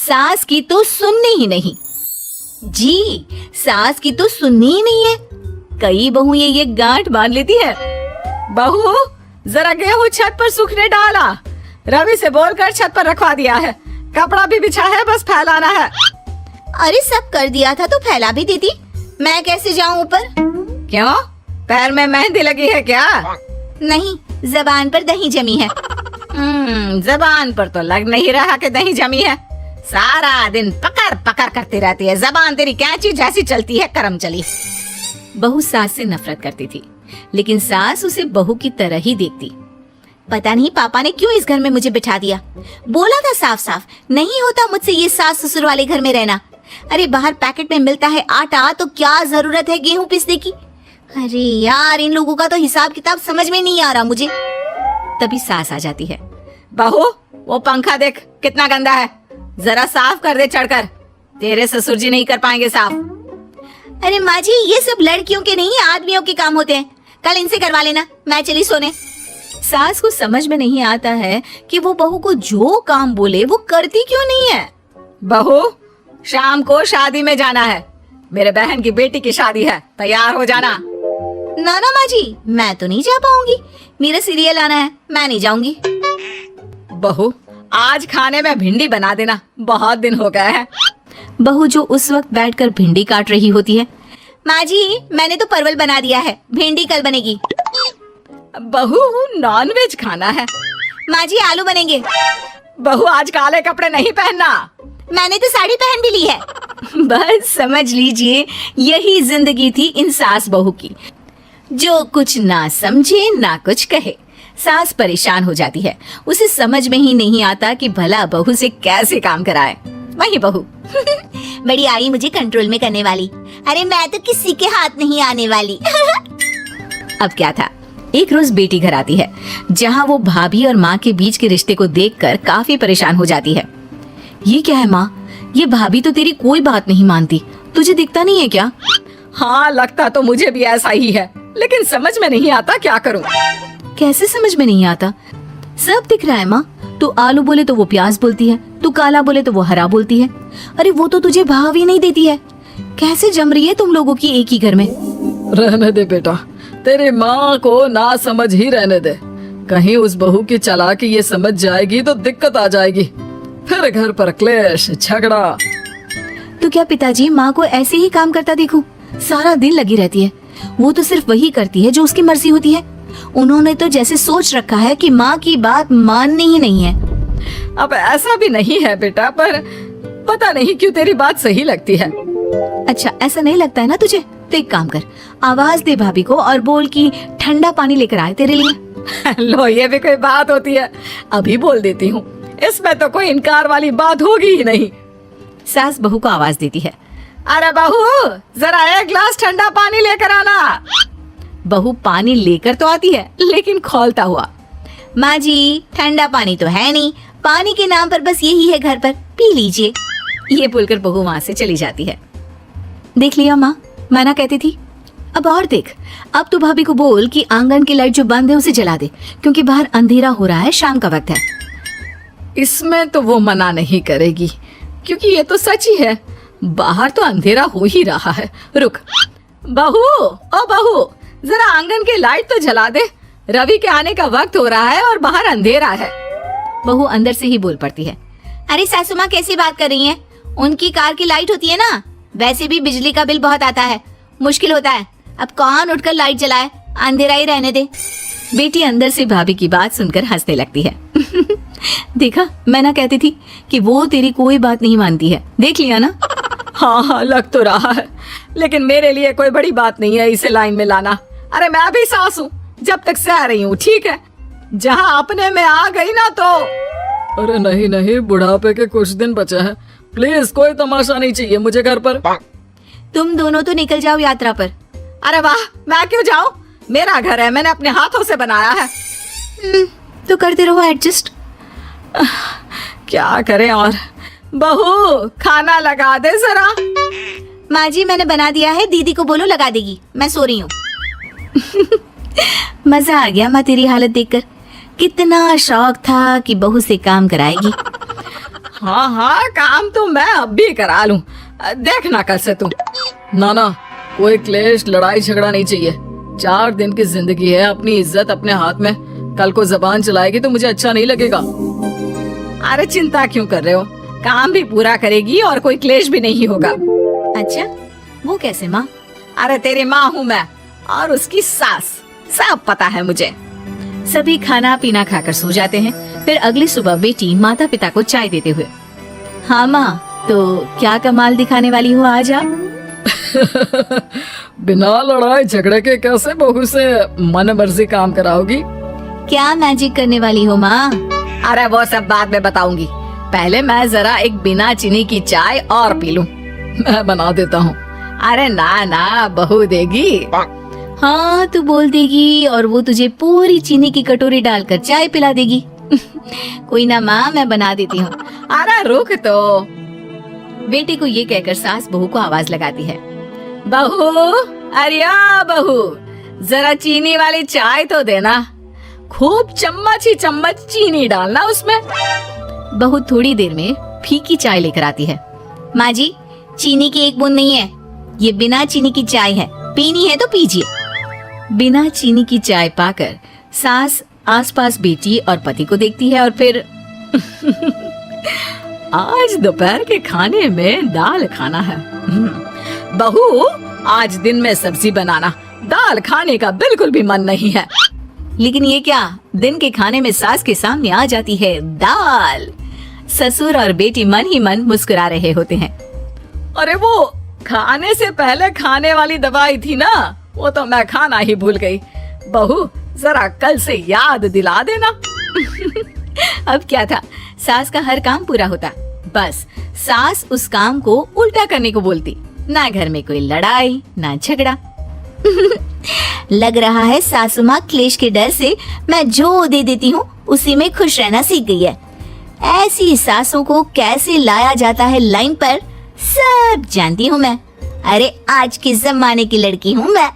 सास की तो सुननी ही नहीं। जी, सास की तो सुननी ही नहीं है। कई बहू ये गांठ बांध लेती है। बहू, जरा गेहूं छत पर सूखने डाला। रवि से बोलकर छत पर रखवा दिया है। कपड़ा भी बिछा है, बस फैलाना है। अरे सब कर दिया था तो फैला भी देती। मैं कैसे जाऊं ऊपर? क्यों, पैर में मेहंदी लगी है क्या? नहीं, जबान पर दही जमी है। जबान पर तो लग नहीं रहा कि दही जमी है। सारा दिन पकड़ पकड़ करती रहती है। जबान तेरी कैंची जैसी चलती है, करम चली। बहू सास से नफरत करती थी, लेकिन सास उसे बहू की तरह ही देखती। पता नहीं पापा ने क्यों इस घर में मुझे बिठा दिया। बोला था साफ साफ, नहीं होता मुझसे ये सास ससुर वाले घर में रहना। अरे बाहर पैकेट में मिलता है आटा, तो क्या जरूरत है गेहूं पीसने की। अरे यार, इन लोगों का तो हिसाब किताब समझ में नहीं आ रहा मुझे। तभी सास आ जाती है। बहू, वो पंखा देख कितना गंदा है, जरा साफ कर दे चढ़कर। तेरे ससुर जी नहीं कर पाएंगे साफ। अरे माँ जी, ये सब लड़कियों के नहीं आदमियों के काम होते हैं। कल इनसे करवा लेना, मैं चली सोने। सास को समझ में नहीं आता है कि वो बहू को जो काम बोले वो करती क्यों नहीं है। बहू, शाम को शादी में जाना है। मेरे बहन की बेटी की शादी है, तैयार हो जाना। ना ना माँ जी, मैं तो नहीं जा पाऊंगी। मेरा सीरियल आना है, मैं नहीं जाऊंगी। बहू, आज खाने में भिंडी बना देना, बहुत दिन हो गए हैं। बहू जो उस वक्त बैठकर भिंडी काट रही होती है। माँ जी, मैंने तो परवल बना दिया है, भिंडी कल बनेगी। बहू, नॉन वेज खाना है। माँ जी, आलू बनेंगे। बहू, आज काले कपड़े नहीं पहनना। मैंने तो साड़ी पहन भी ली है। बस समझ लीजिए, यही जिंदगी थी इन सास बहू की, जो कुछ ना समझे ना कुछ कहे। सास परेशान हो जाती है, उसे समझ में ही नहीं आता कि भला बहू से कैसे काम कराए। वही बहू बड़ी आई मुझे कंट्रोल में करने वाली। अरे मैं तो किसी के हाथ नहीं आने वाली। अब क्या था, एक रोज बेटी घर आती है, जहाँ वो भाभी और माँ के बीच के रिश्ते को देखकर काफी परेशान हो जाती है। ये क्या है माँ, ये भाभी तो तेरी कोई बात नहीं मानती, तुझे दिखता नहीं है क्या? हाँ, लगता तो मुझे भी ऐसा ही है, लेकिन समझ में नहीं आता क्या करूँ। कैसे समझ में नहीं आता? सब दिख रहा है माँ। तू आलू बोले तो वो प्याज बोलती है, तू काला बोले तो वो हरा बोलती है। अरे वो तो तुझे भाव ही नहीं देती है। कैसे जम रही है तुम लोगों की एक ही घर में? रहने दे बेटा, तेरी माँ को ना समझ ही रहने दे। कहीं उस बहू की चालाकी ये समझ जाएगी तो दिक्कत आ जाएगी, फिर घर पर क्लेश झगड़ा। तो क्या पिताजी माँ को ऐसे ही काम करता देखूं? सारा दिन लगी रहती है। वो तो सिर्फ वही करती है जो उसकी मर्जी होती है। उन्होंने तो जैसे सोच रखा है कि माँ की बात माननी ही नहीं है। अब ऐसा भी नहीं है बेटा, पर पता नहीं क्यों तेरी बात सही लगती है। अच्छा, ऐसा नहीं लगता है ना तुझे? तो एक काम कर, आवाज दे भाभी को और बोल कि ठंडा पानी लेकर आए तेरे लिए। लो, ये भी कोई बात होती है? अभी बोल देती हूँ, इसमें तो कोई इनकार वाली बात होगी ही नहीं। सास बहू को आवाज देती है। अरे बहू, जरा एक गिलास ठंडा पानी लेकर आना। बहू पानी लेकर तो आती है, लेकिन खौलता हुआ। माँ जी, ठंडा पानी तो है नहीं, पानी के नाम पर बस यही है घर पर, पी लीजिए। ये बोलकर बहू वहां से चली जाती है। देख लिया माँ, मैं ना कहती थी। अब और देख, अब तो भाभी को बोल कि आंगन की लाइट जो बंद है उसे जला दे, क्योंकि बाहर अंधेरा हो रहा है, शाम का वक्त है। इसमें तो वो मना नहीं करेगी, क्योंकि ये तो सच ही है, बाहर तो अंधेरा हो ही रहा है। रुक बहू, ओ बहू, जरा आंगन की लाइट तो जला दे। रवि के आने का वक्त हो रहा है और बाहर अंधेरा है। बहू अंदर से ही बोल पड़ती है। अरे सासू माँ, कैसी बात कर रही हैं? उनकी कार की लाइट होती है ना, वैसे भी बिजली का बिल बहुत आता है, मुश्किल होता है। अब कौन उठकर लाइट जलाए, अंधेरा ही रहने दे। बेटी अंदर से भाभी की बात सुनकर हंसने लगती है। देखा, मैं ना कहती थी कि वो तेरी कोई बात नहीं मानती है, देख लिया ना। हाँ हाँ, लग तो रहा है, लेकिन मेरे लिए कोई बड़ी बात नहीं है इसे लाइन में लाना। अरे मैं भी सास हूँ, जब तक सह रही हूँ, ठीक है। जहाँ अपने में आ गई ना तो। अरे नहीं नहीं, बुढ़ापे के कुछ दिन बचे हैं, प्लीज कोई तमाशा नहीं चाहिए मुझे घर पर। तुम दोनों तो निकल जाओ यात्रा पर। अरे वाह, मैं क्यों जाऊँ? मेरा घर है, मैंने अपने हाथों से बनाया है। तो करते रहो एडजस्ट। क्या करें और। बहू, खाना लगा दे जरा। माँ जी, मैंने बना दिया है, दीदी को बोलो लगा देगी, मैं सो रही हूँ। मजा आ गया माँ तेरी हालत देखकर। कितना शौक था कि बहू से काम कराएगी। हाँ हाँ, काम तो मैं अब भी करा लूं, देखना कल से तुम। ना, कोई क्लेश लड़ाई झगड़ा नहीं चाहिए। 4 दिन की जिंदगी है, अपनी इज्जत अपने हाथ में। कल को जबान चलाएगी तो मुझे अच्छा नहीं लगेगा। अरे चिंता क्यों कर रहे हो, काम भी पूरा करेगी और कोई क्लेश भी नहीं होगा। अच्छा, वो कैसे माँ? अरे तेरी माँ हूँ मैं और उसकी सास, सब पता है मुझे। सभी खाना पीना खाकर सो जाते हैं। फिर अगली सुबह बेटी माता पिता को चाय देते हुए, हाँ माँ, तो क्या कमाल दिखाने वाली हो आज आप? बिना लड़ाई झगड़े के कैसे बहू से मन मर्जी काम कराओगी? क्या मैजिक करने वाली हो माँ? अरे वो सब बाद में बताऊंगी, पहले मैं जरा एक बिना चीनी की चाय और पी लूं। मैं बना देता हूँ। अरे ना, बहू देगी। हाँ, तू बोल देगी और वो तुझे पूरी चीनी की कटोरी डालकर चाय पिला देगी। कोई ना माँ, मैं बना देती हूँ। अरे रुक तो। बेटी को ये कहकर सास बहू को आवाज लगाती है, बहू, अरे बहू, जरा चीनी वाली चाय तो देना। खूब चम्मच ही चम्मच चीनी डालना उसमें। बहू थोड़ी देर में फीकी चाय लेकर आती है। माँ जी, चीनी की एक बूंद नहीं है, ये बिना चीनी की चाय है, पीनी है तो पीजिए। बिना चीनी की चाय पाकर सास आसपास बेटी और पति को देखती है और फिर आज दोपहर के खाने में दाल खाना है। बहू, आज दिन में सब्जी बनाना, दाल खाने का बिल्कुल भी मन नहीं है। लेकिन ये क्या, दिन के खाने में सास के सामने आ जाती है दाल। ससुर और बेटी मन ही मन मुस्कुरा रहे होते हैं। अरे वो खाने से पहले खाने वाली दवाई थी ना, वो तो मैं खाना ही भूल गई। बहू, जरा कल से याद दिला देना। अब क्या था, सास का हर काम पूरा होता, बस सास उस काम को उल्टा करने को बोलती। ना घर में कोई लड़ाई ना झगड़ा। लग रहा है सासू माँ क्लेश के डर से मैं जो दे देती हूँ उसी में खुश रहना सीख गई है। ऐसी सासों को कैसे लाया जाता है लाइन पर, सब जानती हूँ मैं। अरे आज के जमाने की लड़की हूँ मैं।